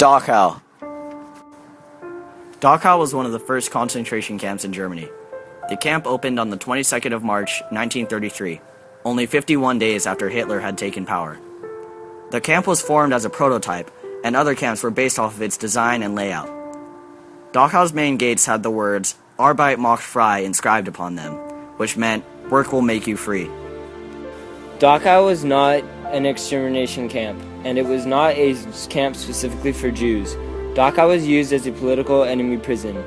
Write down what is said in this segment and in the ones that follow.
Dachau. Dachau was one of the first concentration camps in Germany. The camp opened on the 22nd of March, 1933, only 51 days after Hitler had taken power. The camp was formed as a prototype, and other camps were based off of its design and layout. Dachau's main gates had the words Arbeit macht frei inscribed upon them, which meant work will make you free. Dachau was not an extermination camp, and it was not a camp specifically for Jews. Dachau was used as a political enemy prison.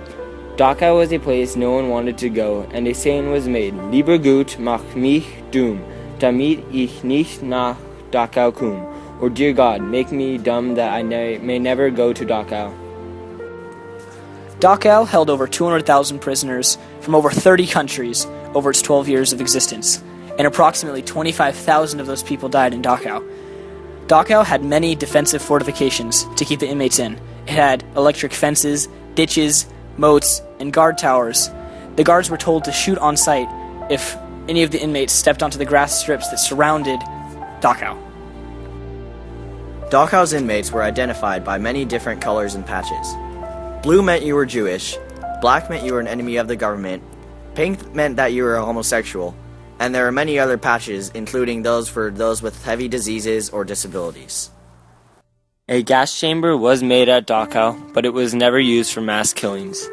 Dachau was a place no one wanted to go, and a saying was made, Lieber gut mach mich dumm, damit ich nicht nach Dachau komm, or Dear God, make me dumb that I may never go to Dachau. Dachau held over 200,000 prisoners from over 30 countries over its 12 years of existence, and approximately 25,000 of those people died in Dachau. Dachau had many defensive fortifications to keep the inmates in. It had electric fences, ditches, moats, and guard towers. The guards were told to shoot on sight if any of the inmates stepped onto the grass strips that surrounded Dachau. Dachau's inmates were identified by many different colors and patches. Blue meant you were Jewish, black meant you were an enemy of the government, pink meant that you were a homosexual, and there are many other patches, including those for those with heavy diseases or disabilities. A gas chamber was made at Dachau, but it was never used for mass killings.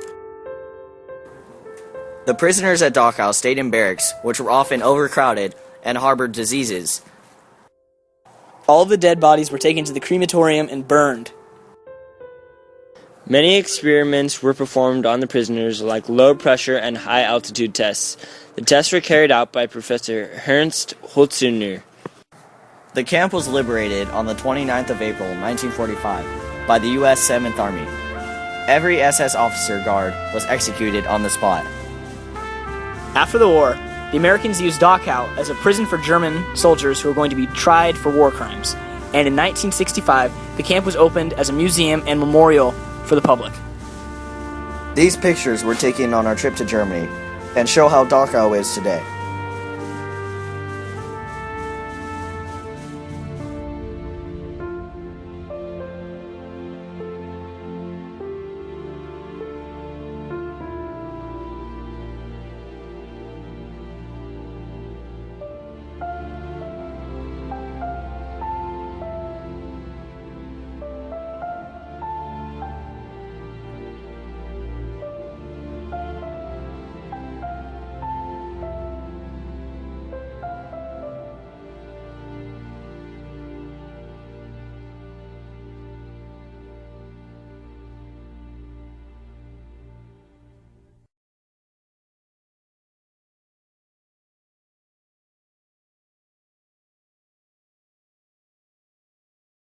The prisoners at Dachau stayed in barracks, which were often overcrowded and harbored diseases. All the dead bodies were taken to the crematorium and burned. Many experiments were performed on the prisoners, like low pressure and high altitude tests. The tests were carried out by Professor Ernst Holzner. The camp was liberated on the 29th of April, 1945, by the U.S. 7th Army. Every SS officer guard was executed on the spot. After the war, the Americans used Dachau as a prison for German soldiers who were going to be tried for war crimes. And in 1965, the camp was opened as a museum and memorial for the public. These pictures were taken on our trip to Germany and show how Dachau is today.